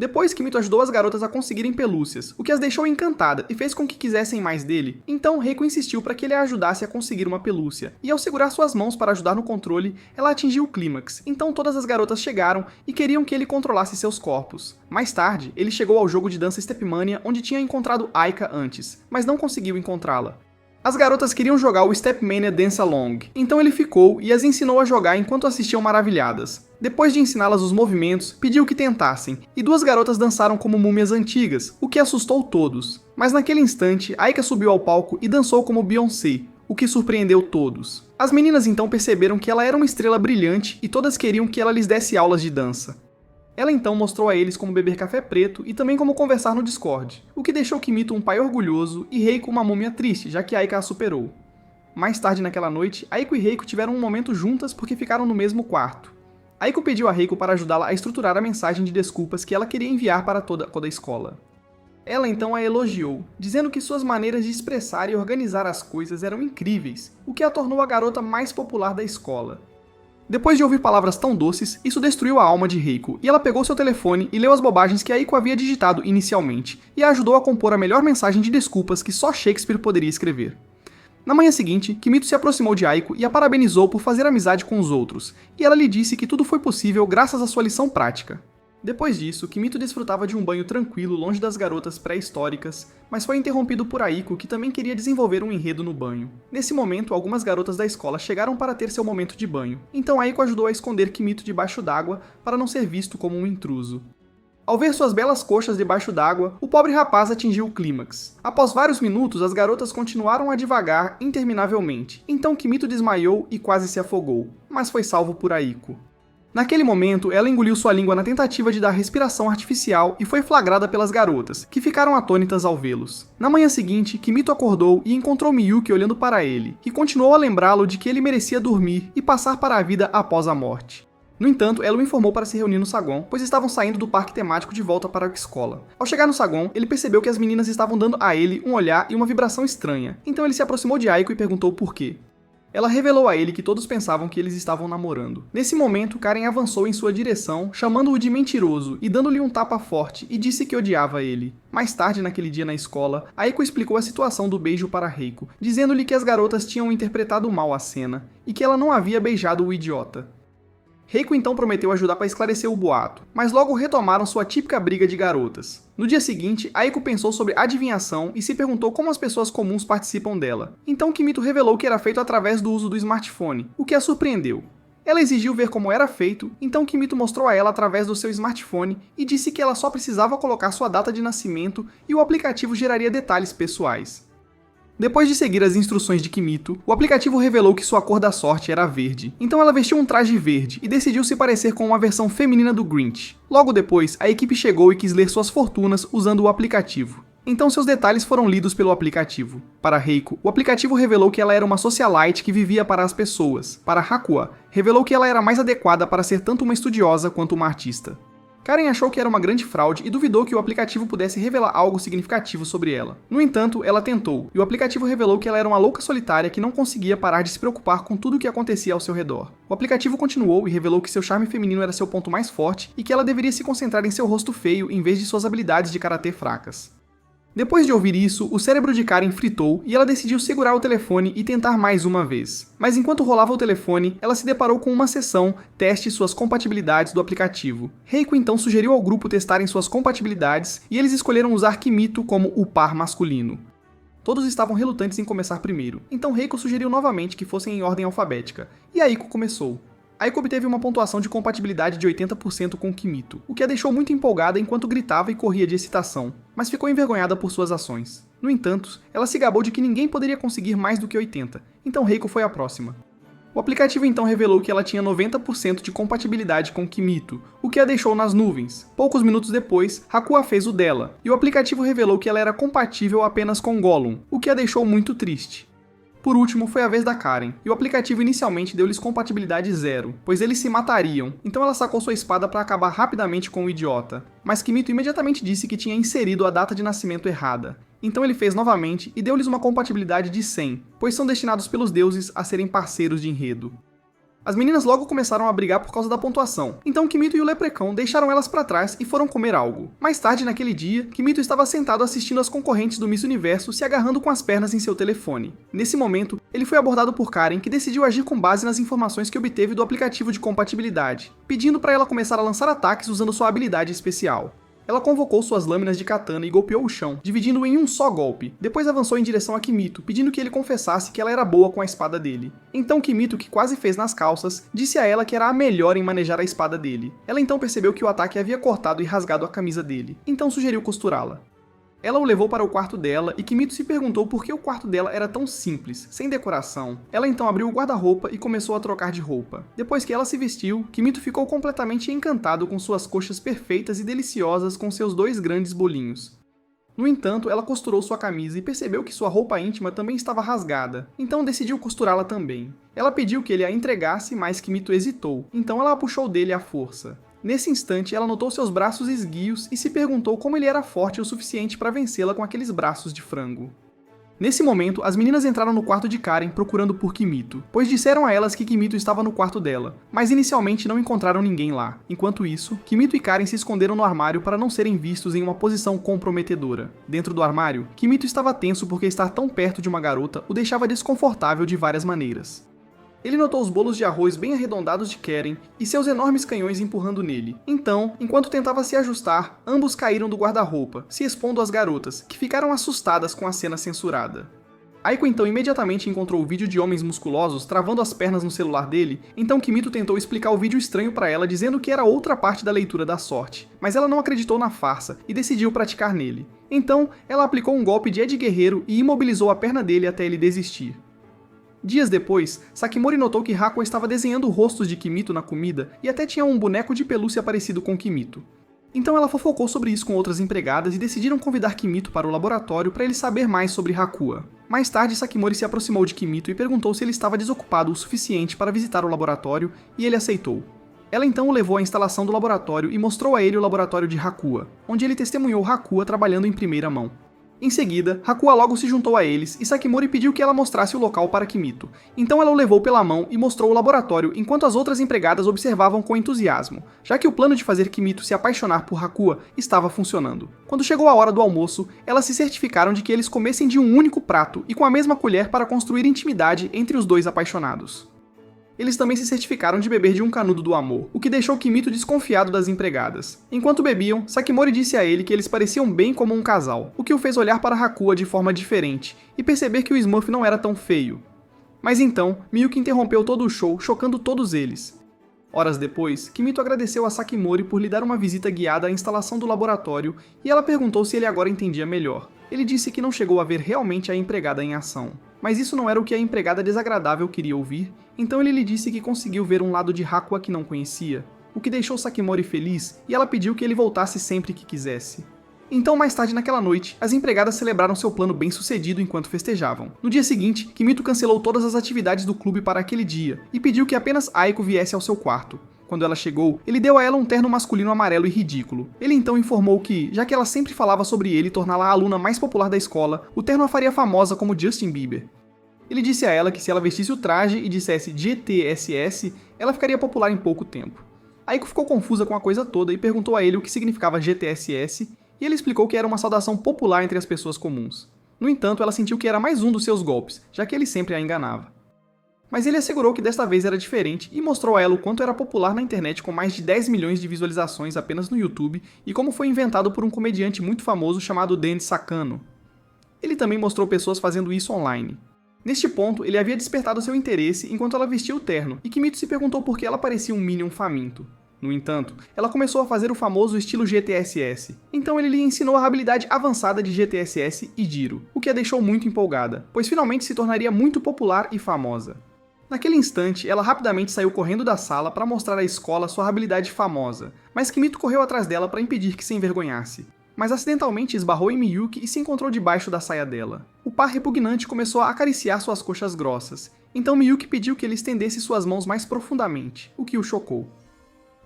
Depois, Kimito ajudou as garotas a conseguirem pelúcias, o que as deixou encantada e fez com que quisessem mais dele, então Reiko insistiu para que ele a ajudasse a conseguir uma pelúcia, e ao segurar suas mãos para ajudar no controle, ela atingiu o clímax, então todas as garotas chegaram e queriam que ele controlasse seus corpos. Mais tarde, ele chegou ao jogo de dança Stepmania, onde tinha encontrado Aika antes, mas não conseguiu encontrá-la. As garotas queriam jogar o Stepmania Dance Along, então ele ficou e as ensinou a jogar enquanto assistiam maravilhadas. Depois de ensiná-las os movimentos, pediu que tentassem, e duas garotas dançaram como múmias antigas, o que assustou todos. Mas naquele instante, Aika subiu ao palco e dançou como Beyoncé, o que surpreendeu todos. As meninas então perceberam que ela era uma estrela brilhante e todas queriam que ela lhes desse aulas de dança. Ela então mostrou a eles como beber café preto e também como conversar no Discord, o que deixou Kimito um pai orgulhoso e Reiko uma múmia triste, já que Aika a superou. Mais tarde naquela noite, Aiko e Reiko tiveram um momento juntas porque ficaram no mesmo quarto. Aiko pediu a Reiko para ajudá-la a estruturar a mensagem de desculpas que ela queria enviar para toda a escola. Ela então a elogiou, dizendo que suas maneiras de expressar e organizar as coisas eram incríveis, o que a tornou a garota mais popular da escola. Depois de ouvir palavras tão doces, isso destruiu a alma de Reiko, e ela pegou seu telefone e leu as bobagens que Aiko havia digitado inicialmente, e a ajudou a compor a melhor mensagem de desculpas que só Shakespeare poderia escrever. Na manhã seguinte, Kimito se aproximou de Aiko e a parabenizou por fazer amizade com os outros, e ela lhe disse que tudo foi possível graças à sua lição prática. Depois disso, Kimito desfrutava de um banho tranquilo longe das garotas pré-históricas, mas foi interrompido por Aiko, que também queria desenvolver um enredo no banho. Nesse momento, algumas garotas da escola chegaram para ter seu momento de banho, então Aiko ajudou a esconder Kimito debaixo d'água para não ser visto como um intruso. Ao ver suas belas coxas debaixo d'água, o pobre rapaz atingiu o clímax. Após vários minutos, as garotas continuaram a divagar interminavelmente, então Kimito desmaiou e quase se afogou, mas foi salvo por Aiko. Naquele momento, ela engoliu sua língua na tentativa de dar respiração artificial e foi flagrada pelas garotas, que ficaram atônitas ao vê-los. Na manhã seguinte, Kimito acordou e encontrou Miyuki olhando para ele, que continuou a lembrá-lo de que ele merecia dormir e passar para a vida após a morte. No entanto, ela o informou para se reunir no saguão, pois estavam saindo do parque temático de volta para a escola. Ao chegar no saguão, ele percebeu que as meninas estavam dando a ele um olhar e uma vibração estranha, então ele se aproximou de Aiko e perguntou por quê. Ela revelou a ele que todos pensavam que eles estavam namorando. Nesse momento, Karen avançou em sua direção, chamando-o de mentiroso e dando-lhe um tapa forte, e disse que odiava ele. Mais tarde naquele dia na escola, Aiko explicou a situação do beijo para Reiko, dizendo-lhe que as garotas tinham interpretado mal a cena, e que ela não havia beijado o idiota. Reiko então prometeu ajudar para esclarecer o boato, mas logo retomaram sua típica briga de garotas. No dia seguinte, Aiko pensou sobre adivinhação e se perguntou como as pessoas comuns participam dela. Então Kimito revelou que era feito através do uso do smartphone, o que a surpreendeu. Ela exigiu ver como era feito, então Kimito mostrou a ela através do seu smartphone e disse que ela só precisava colocar sua data de nascimento e o aplicativo geraria detalhes pessoais. Depois de seguir as instruções de Kimito, o aplicativo revelou que sua cor da sorte era verde, então ela vestiu um traje verde e decidiu se parecer com uma versão feminina do Grinch. Logo depois, a equipe chegou e quis ler suas fortunas usando o aplicativo. Então seus detalhes foram lidos pelo aplicativo. Para Reiko, o aplicativo revelou que ela era uma socialite que vivia para as pessoas. Para Hakua, revelou que ela era mais adequada para ser tanto uma estudiosa quanto uma artista. Karen achou que era uma grande fraude e duvidou que o aplicativo pudesse revelar algo significativo sobre ela. No entanto, ela tentou, e o aplicativo revelou que ela era uma louca solitária que não conseguia parar de se preocupar com tudo o que acontecia ao seu redor. O aplicativo continuou e revelou que seu charme feminino era seu ponto mais forte e que ela deveria se concentrar em seu rosto feio em vez de suas habilidades de karatê fracas. Depois de ouvir isso, o cérebro de Karen fritou e ela decidiu segurar o telefone e tentar mais uma vez. Mas enquanto rolava o telefone, ela se deparou com uma seção Teste suas compatibilidades do aplicativo. Reiko então sugeriu ao grupo testarem suas compatibilidades e eles escolheram usar Kimito como o par masculino. Todos estavam relutantes em começar primeiro, então Reiko sugeriu novamente que fossem em ordem alfabética, e Aiko começou. Aiko obteve uma pontuação de compatibilidade de 80% com Kimito, o que a deixou muito empolgada enquanto gritava e corria de excitação, mas ficou envergonhada por suas ações. No entanto, ela se gabou de que ninguém poderia conseguir mais do que 80, então Reiko foi a próxima. O aplicativo então revelou que ela tinha 90% de compatibilidade com Kimito, o que a deixou nas nuvens. Poucos minutos depois, Hakua fez o dela, e o aplicativo revelou que ela era compatível apenas com Gollum, o que a deixou muito triste. Por último, foi a vez da Karen, e o aplicativo inicialmente deu-lhes compatibilidade 0, pois eles se matariam, então ela sacou sua espada para acabar rapidamente com o idiota. Mas Kimito imediatamente disse que tinha inserido a data de nascimento errada. Então ele fez novamente e deu-lhes uma compatibilidade de 100, pois são destinados pelos deuses a serem parceiros de enredo. As meninas logo começaram a brigar por causa da pontuação, então Kimito e o Leprecão deixaram elas para trás e foram comer algo. Mais tarde naquele dia, Kimito estava sentado assistindo as concorrentes do Miss Universo se agarrando com as pernas em seu telefone. Nesse momento, ele foi abordado por Karen, que decidiu agir com base nas informações que obteve do aplicativo de compatibilidade, pedindo para ela começar a lançar ataques usando sua habilidade especial. Ela convocou suas lâminas de katana e golpeou o chão, dividindo-o em um só golpe. Depois avançou em direção a Kimito, pedindo que ele confessasse que ela era boa com a espada dele. Então Kimito, que quase fez nas calças, disse a ela que era a melhor em manejar a espada dele. Ela então percebeu que o ataque havia cortado e rasgado a camisa dele, então sugeriu costurá-la. Ela o levou para o quarto dela e Kimito se perguntou por que o quarto dela era tão simples, sem decoração. Ela então abriu o guarda-roupa e começou a trocar de roupa. Depois que ela se vestiu, Kimito ficou completamente encantado com suas coxas perfeitas e deliciosas com seus 2 grandes bolinhos. No entanto, ela costurou sua camisa e percebeu que sua roupa íntima também estava rasgada, então decidiu costurá-la também. Ela pediu que ele a entregasse, mas Kimito hesitou, então ela a puxou dele à força. Nesse instante, ela notou seus braços esguios e se perguntou como ele era forte o suficiente para vencê-la com aqueles braços de frango. Nesse momento, as meninas entraram no quarto de Karen procurando por Kimito, pois disseram a elas que Kimito estava no quarto dela, mas inicialmente não encontraram ninguém lá. Enquanto isso, Kimito e Karen se esconderam no armário para não serem vistos em uma posição comprometedora. Dentro do armário, Kimito estava tenso porque estar tão perto de uma garota o deixava desconfortável de várias maneiras. Ele notou os bolos de arroz bem arredondados de Karen e seus enormes canhões empurrando nele. Então, enquanto tentava se ajustar, ambos caíram do guarda-roupa, se expondo às garotas, que ficaram assustadas com a cena censurada. Aiko então imediatamente encontrou o vídeo de homens musculosos travando as pernas no celular dele, então Kimito tentou explicar o vídeo estranho para ela dizendo que era outra parte da leitura da sorte, mas ela não acreditou na farsa e decidiu praticar nele. Então, ela aplicou um golpe de Ed Guerreiro e imobilizou a perna dele até ele desistir. Dias depois, Sakimori notou que Hakuo estava desenhando rostos de Kimito na comida e até tinha um boneco de pelúcia parecido com Kimito. Então ela fofocou sobre isso com outras empregadas e decidiram convidar Kimito para o laboratório para ele saber mais sobre Hakuo. Mais tarde, Sakimori se aproximou de Kimito e perguntou se ele estava desocupado o suficiente para visitar o laboratório, e ele aceitou. Ela então o levou à instalação do laboratório e mostrou a ele o laboratório de Hakuo, onde ele testemunhou Hakuo trabalhando em primeira mão. Em seguida, Hakuo logo se juntou a eles e Sakimori pediu que ela mostrasse o local para Kimito. Então ela o levou pela mão e mostrou o laboratório enquanto as outras empregadas observavam com entusiasmo, já que o plano de fazer Kimito se apaixonar por Hakuo estava funcionando. Quando chegou a hora do almoço, elas se certificaram de que eles comessem de um único prato e com a mesma colher para construir intimidade entre os dois apaixonados. Eles também se certificaram de beber de um canudo do amor, o que deixou Kimito desconfiado das empregadas. Enquanto bebiam, Sakimori disse a ele que eles pareciam bem como um casal, o que o fez olhar para Hakuo de forma diferente e perceber que o Smurf não era tão feio. Mas então, Miyuki interrompeu todo o show, chocando todos eles. Horas depois, Kimito agradeceu a Sakimori por lhe dar uma visita guiada à instalação do laboratório e ela perguntou se ele agora entendia melhor. Ele disse que não chegou a ver realmente a empregada em ação. Mas isso não era o que a empregada desagradável queria ouvir, então ele lhe disse que conseguiu ver um lado de Hakuo que não conhecia, o que deixou Sakimori feliz e ela pediu que ele voltasse sempre que quisesse. Então, mais tarde naquela noite, as empregadas celebraram seu plano bem sucedido enquanto festejavam. No dia seguinte, Kimito cancelou todas as atividades do clube para aquele dia e pediu que apenas Aiko viesse ao seu quarto. Quando ela chegou, ele deu a ela um terno masculino amarelo e ridículo. Ele então informou que, já que ela sempre falava sobre ele torná-la a aluna mais popular da escola, o terno a faria famosa como Justin Bieber. Ele disse a ela que se ela vestisse o traje e dissesse GTSS, ela ficaria popular em pouco tempo. Aiko ficou confusa com a coisa toda e perguntou a ele o que significava GTSS, e ele explicou que era uma saudação popular entre as pessoas comuns. No entanto, ela sentiu que era mais um dos seus golpes, já que ele sempre a enganava. Mas ele assegurou que desta vez era diferente e mostrou a ela o quanto era popular na internet com mais de 10 milhões de visualizações apenas no YouTube e como foi inventado por um comediante muito famoso chamado Danny Sakano. Ele também mostrou pessoas fazendo isso online. Neste ponto, ele havia despertado seu interesse enquanto ela vestia o terno, e Kimito se perguntou por que ela parecia um Minion faminto. No entanto, ela começou a fazer o famoso estilo GTSS, então ele lhe ensinou a habilidade avançada de GTSS e Giro, o que a deixou muito empolgada, pois finalmente se tornaria muito popular e famosa. Naquele instante, ela rapidamente saiu correndo da sala para mostrar à escola sua habilidade famosa, mas Kimito correu atrás dela para impedir que se envergonhasse. Mas acidentalmente esbarrou em Miyuki e se encontrou debaixo da saia dela. O par repugnante começou a acariciar suas coxas grossas, então Miyuki pediu que ele estendesse suas mãos mais profundamente, o que o chocou.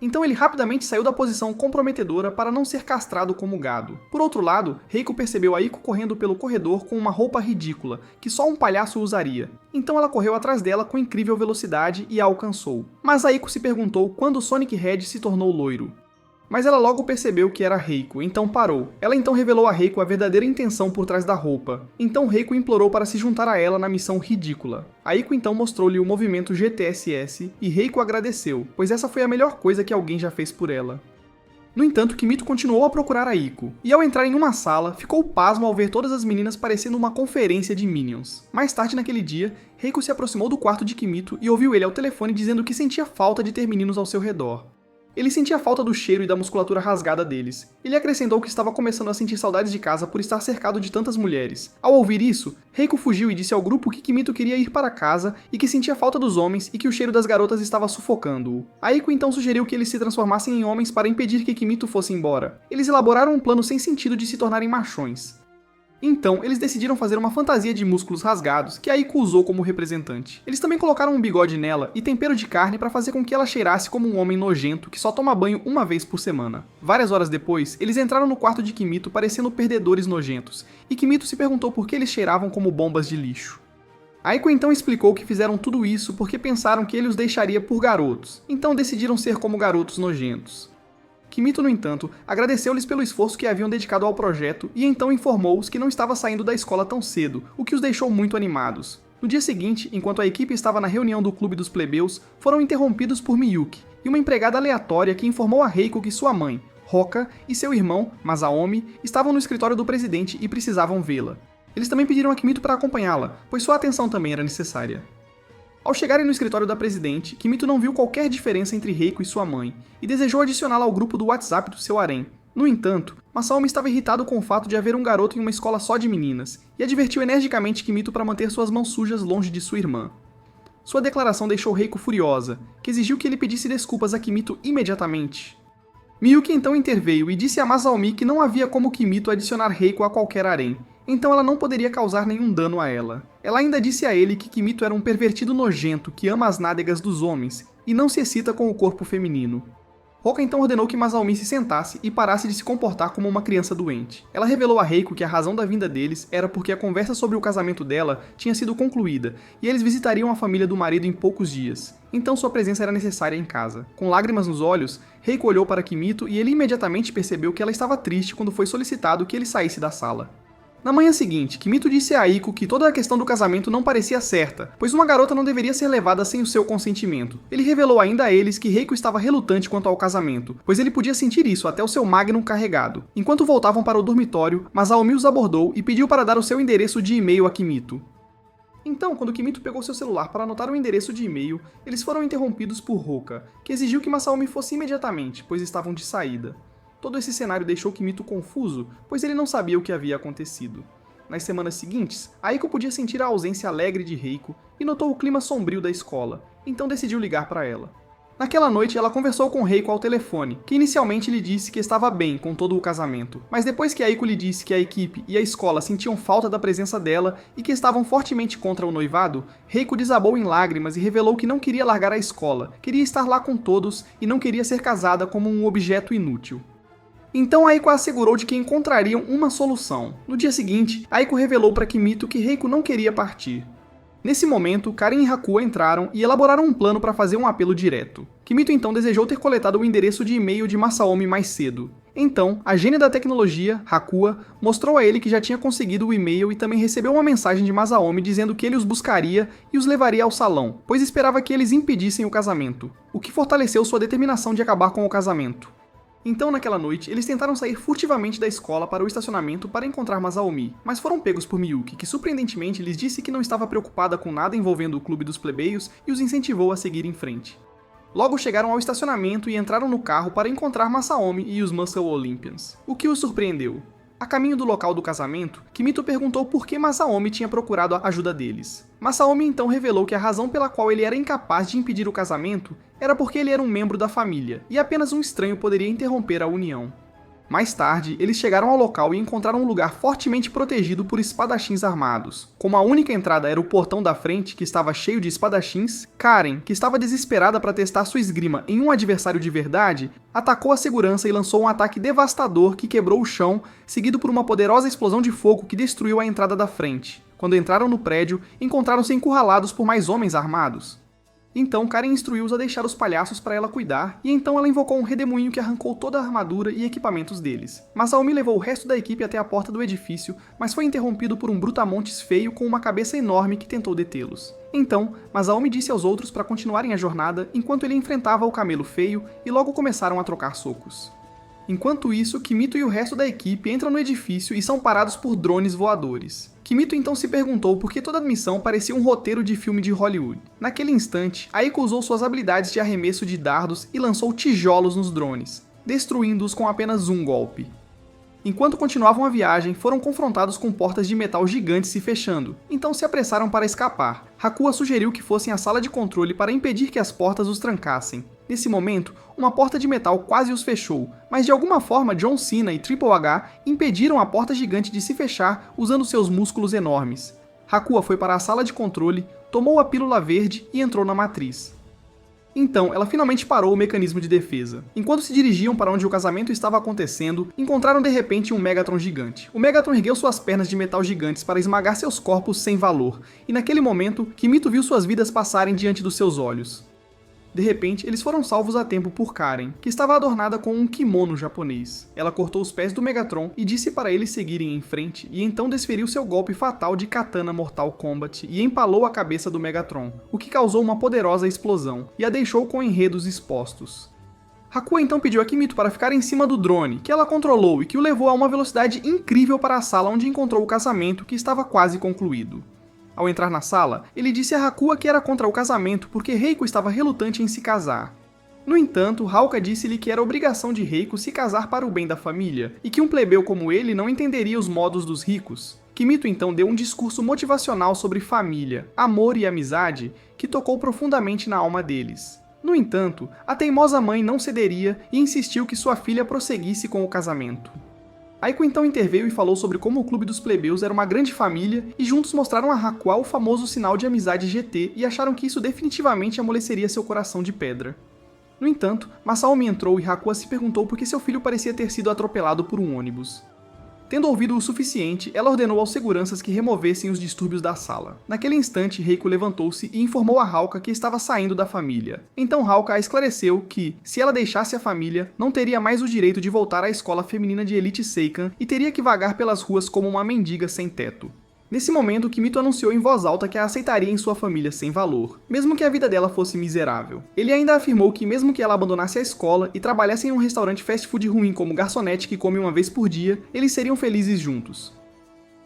Então ele rapidamente saiu da posição comprometedora para não ser castrado como gado. Por outro lado, Reiko percebeu Aiko correndo pelo corredor com uma roupa ridícula, que só um palhaço usaria. Então ela correu atrás dela com incrível velocidade e a alcançou. Mas Aiko se perguntou quando Sonic Red se tornou loiro. Mas ela logo percebeu que era Reiko, então parou. Ela então revelou a Reiko a verdadeira intenção por trás da roupa. Então Reiko implorou para se juntar a ela na missão ridícula. Aiko então mostrou-lhe o movimento GTSS e Reiko agradeceu, pois essa foi a melhor coisa que alguém já fez por ela. No entanto, Kimito continuou a procurar Aiko, e ao entrar em uma sala, ficou pasmo ao ver todas as meninas parecendo uma conferência de Minions. Mais tarde naquele dia, Reiko se aproximou do quarto de Kimito e ouviu ele ao telefone dizendo que sentia falta de ter meninos ao seu redor. Ele sentia falta do cheiro e da musculatura rasgada deles. Ele acrescentou que estava começando a sentir saudades de casa por estar cercado de tantas mulheres. Ao ouvir isso, Reiko fugiu e disse ao grupo que Kimito queria ir para casa e que sentia falta dos homens e que o cheiro das garotas estava sufocando-o. Aiko então sugeriu que eles se transformassem em homens para impedir que Kimito fosse embora. Eles elaboraram um plano sem sentido de se tornarem machões. Então, eles decidiram fazer uma fantasia de músculos rasgados, que Aiko usou como representante. Eles também colocaram um bigode nela e tempero de carne para fazer com que ela cheirasse como um homem nojento que só toma banho uma vez por semana. Várias horas depois, eles entraram no quarto de Kimito parecendo perdedores nojentos, e Kimito se perguntou por que eles cheiravam como bombas de lixo. Aiko então explicou que fizeram tudo isso porque pensaram que ele os deixaria por garotos, então decidiram ser como garotos nojentos. Kimito, no entanto, agradeceu-lhes pelo esforço que haviam dedicado ao projeto e então informou-os que não estava saindo da escola tão cedo, o que os deixou muito animados. No dia seguinte, enquanto a equipe estava na reunião do clube dos plebeus, foram interrompidos por Miyuki, e uma empregada aleatória que informou a Reiko que sua mãe, Hoka, e seu irmão, Masaomi, estavam no escritório do presidente e precisavam vê-la. Eles também pediram a Kimito para acompanhá-la, pois sua atenção também era necessária. Ao chegarem no escritório da presidente, Kimito não viu qualquer diferença entre Reiko e sua mãe, e desejou adicioná-la ao grupo do WhatsApp do seu harém. No entanto, Masaomi estava irritado com o fato de haver um garoto em uma escola só de meninas, e advertiu energicamente Kimito para manter suas mãos sujas longe de sua irmã. Sua declaração deixou Reiko furiosa, que exigiu que ele pedisse desculpas a Kimito imediatamente. Miyuki então interveio e disse a Masaomi que não havia como Kimito adicionar Reiko a qualquer harém, então ela não poderia causar nenhum dano a ela. Ela ainda disse a ele que Kimito era um pervertido nojento que ama as nádegas dos homens e não se excita com o corpo feminino. Hoka então ordenou que Masaomi se sentasse e parasse de se comportar como uma criança doente. Ela revelou a Reiko que a razão da vinda deles era porque a conversa sobre o casamento dela tinha sido concluída e eles visitariam a família do marido em poucos dias. Então sua presença era necessária em casa. Com lágrimas nos olhos, Reiko olhou para Kimito e ele imediatamente percebeu que ela estava triste quando foi solicitado que ele saísse da sala. Na manhã seguinte, Kimito disse a Aiko que toda a questão do casamento não parecia certa, pois uma garota não deveria ser levada sem o seu consentimento. Ele revelou ainda a eles que Reiko estava relutante quanto ao casamento, pois ele podia sentir isso até o seu Magnum carregado. Enquanto voltavam para o dormitório, Masaomi os abordou e pediu para dar o seu endereço de e-mail a Kimito. Então, quando Kimito pegou seu celular para anotar o endereço de e-mail, eles foram interrompidos por Hoka, que exigiu que Masaomi fosse imediatamente, pois estavam de saída. Todo esse cenário deixou Kimito confuso, pois ele não sabia o que havia acontecido. Nas semanas seguintes, Aiko podia sentir a ausência alegre de Reiko e notou o clima sombrio da escola, então decidiu ligar para ela. Naquela noite, ela conversou com Reiko ao telefone, que inicialmente lhe disse que estava bem com todo o casamento, mas depois que Aiko lhe disse que a equipe e a escola sentiam falta da presença dela e que estavam fortemente contra o noivado, Reiko desabou em lágrimas e revelou que não queria largar a escola, queria estar lá com todos e não queria ser casada como um objeto inútil. Então Aiko assegurou de que encontrariam uma solução. No dia seguinte, Aiko revelou para Kimito que Reiko não queria partir. Nesse momento, Karen e Hakuo entraram e elaboraram um plano para fazer um apelo direto. Kimito então desejou ter coletado o endereço de e-mail de Masaomi mais cedo. Então, a gênia da tecnologia, Hakuo, mostrou a ele que já tinha conseguido o e-mail e também recebeu uma mensagem de Masaomi dizendo que ele os buscaria e os levaria ao salão, pois esperava que eles impedissem o casamento, o que fortaleceu sua determinação de acabar com o casamento. Então, naquela noite, eles tentaram sair furtivamente da escola para o estacionamento para encontrar Masaomi, mas foram pegos por Miyuki, que surpreendentemente lhes disse que não estava preocupada com nada envolvendo o clube dos plebeios e os incentivou a seguir em frente. Logo chegaram ao estacionamento e entraram no carro para encontrar Masaomi e os Muscle Olympians, o que os surpreendeu. A caminho do local do casamento, Kimito perguntou por que Masaomi tinha procurado a ajuda deles. Masaomi então revelou que a razão pela qual ele era incapaz de impedir o casamento era porque ele era um membro da família, e apenas um estranho poderia interromper a união. Mais tarde, eles chegaram ao local e encontraram um lugar fortemente protegido por espadachins armados. Como a única entrada era o portão da frente, que estava cheio de espadachins, Karen, que estava desesperada para testar sua esgrima em um adversário de verdade, atacou a segurança e lançou um ataque devastador que quebrou o chão, seguido por uma poderosa explosão de fogo que destruiu a entrada da frente. Quando entraram no prédio, encontraram-se encurralados por mais homens armados. Então Karen instruiu-os a deixar os palhaços para ela cuidar, e então ela invocou um redemoinho que arrancou toda a armadura e equipamentos deles. Masaomi levou o resto da equipe até a porta do edifício, mas foi interrompido por um brutamontes feio com uma cabeça enorme que tentou detê-los. Então, Masaomi disse aos outros para continuarem a jornada enquanto ele enfrentava o camelo feio e logo começaram a trocar socos. Enquanto isso, Kimito e o resto da equipe entram no edifício e são parados por drones voadores. Kimito então se perguntou por que toda a missão parecia um roteiro de filme de Hollywood. Naquele instante, Aiko usou suas habilidades de arremesso de dardos e lançou tijolos nos drones, destruindo-os com apenas um golpe. Enquanto continuavam a viagem, foram confrontados com portas de metal gigantes se fechando, então se apressaram para escapar. Hakuo sugeriu que fossem à sala de controle para impedir que as portas os trancassem. Nesse momento, uma porta de metal quase os fechou, mas de alguma forma John Cena e Triple H impediram a porta gigante de se fechar usando seus músculos enormes. Hakuya foi para a sala de controle, tomou a pílula verde e entrou na matriz. Então, ela finalmente parou o mecanismo de defesa. Enquanto se dirigiam para onde o casamento estava acontecendo, encontraram de repente um Megatron gigante. O Megatron ergueu suas pernas de metal gigantes para esmagar seus corpos sem valor, e naquele momento, Kimito viu suas vidas passarem diante dos seus olhos. De repente, eles foram salvos a tempo por Karen, que estava adornada com um kimono japonês. Ela cortou os pés do Megatron e disse para eles seguirem em frente, e então desferiu seu golpe fatal de Katana Mortal Kombat e empalou a cabeça do Megatron, o que causou uma poderosa explosão, e a deixou com enredos expostos. Hakuya então pediu a Kimito para ficar em cima do drone, que ela controlou e que o levou a uma velocidade incrível para a sala onde encontrou o casamento, que estava quase concluído. Ao entrar na sala, ele disse a Hakuya que era contra o casamento porque Reiko estava relutante em se casar. No entanto, Hawka disse-lhe que era obrigação de Reiko se casar para o bem da família, e que um plebeu como ele não entenderia os modos dos ricos. Kimito então deu um discurso motivacional sobre família, amor e amizade, que tocou profundamente na alma deles. No entanto, a teimosa mãe não cederia e insistiu que sua filha prosseguisse com o casamento. Aiko então interveio e falou sobre como o clube dos plebeus era uma grande família e juntos mostraram a Hakuya o famoso sinal de amizade GT e acharam que isso definitivamente amoleceria seu coração de pedra. No entanto, Masaomi entrou e Hakuya se perguntou por que seu filho parecia ter sido atropelado por um ônibus. Tendo ouvido o suficiente, ela ordenou aos seguranças que removessem os distúrbios da sala. Naquele instante, Reiko levantou-se e informou a Hawka que estava saindo da família. Então Hawka a esclareceu que, se ela deixasse a família, não teria mais o direito de voltar à escola feminina de Elite Seikan e teria que vagar pelas ruas como uma mendiga sem teto. Nesse momento, Kimito anunciou em voz alta que a aceitaria em sua família sem valor, mesmo que a vida dela fosse miserável. Ele ainda afirmou que mesmo que ela abandonasse a escola e trabalhasse em um restaurante fast food ruim como garçonete que come uma vez por dia, eles seriam felizes juntos.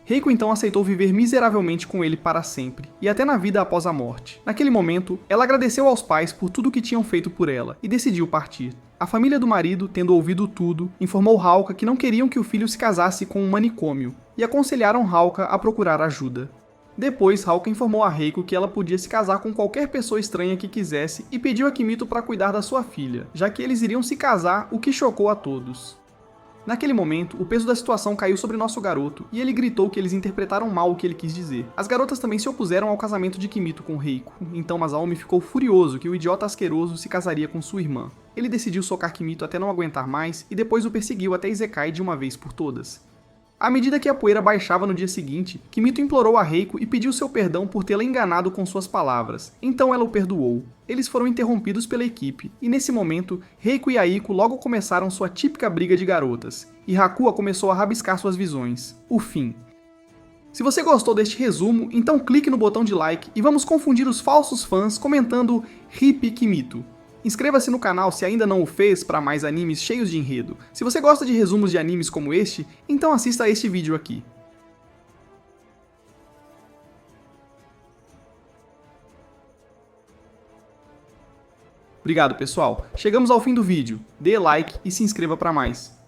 Reiko então aceitou viver miseravelmente com ele para sempre, e até na vida após a morte. Naquele momento, ela agradeceu aos pais por tudo o que tinham feito por ela, e decidiu partir. A família do marido, tendo ouvido tudo, informou Hawka que não queriam que o filho se casasse com um manicômio, e aconselharam Hawka a procurar ajuda. Depois, Hawka informou a Reiko que ela podia se casar com qualquer pessoa estranha que quisesse e pediu a Kimito para cuidar da sua filha, já que eles iriam se casar, o que chocou a todos. Naquele momento, o peso da situação caiu sobre nosso garoto, e ele gritou que eles interpretaram mal o que ele quis dizer. As garotas também se opuseram ao casamento de Kimito com Reiko, então Masaomi ficou furioso que o idiota asqueroso se casaria com sua irmã. Ele decidiu socar Kimito até não aguentar mais, e depois o perseguiu até Izekai de uma vez por todas. À medida que a poeira baixava no dia seguinte, Kimito implorou a Reiko e pediu seu perdão por tê-la enganado com suas palavras. Então ela o perdoou. Eles foram interrompidos pela equipe, e nesse momento, Reiko e Aiko logo começaram sua típica briga de garotas, e Hakuya começou a rabiscar suas visões. O fim. Se você gostou deste resumo, então clique no botão de like e vamos confundir os falsos fãs comentando RIP Kimito. Inscreva-se no canal se ainda não o fez para mais animes cheios de enredo. Se você gosta de resumos de animes como este, então assista a este vídeo aqui. Obrigado, pessoal. Chegamos ao fim do vídeo. Dê like e se inscreva para mais.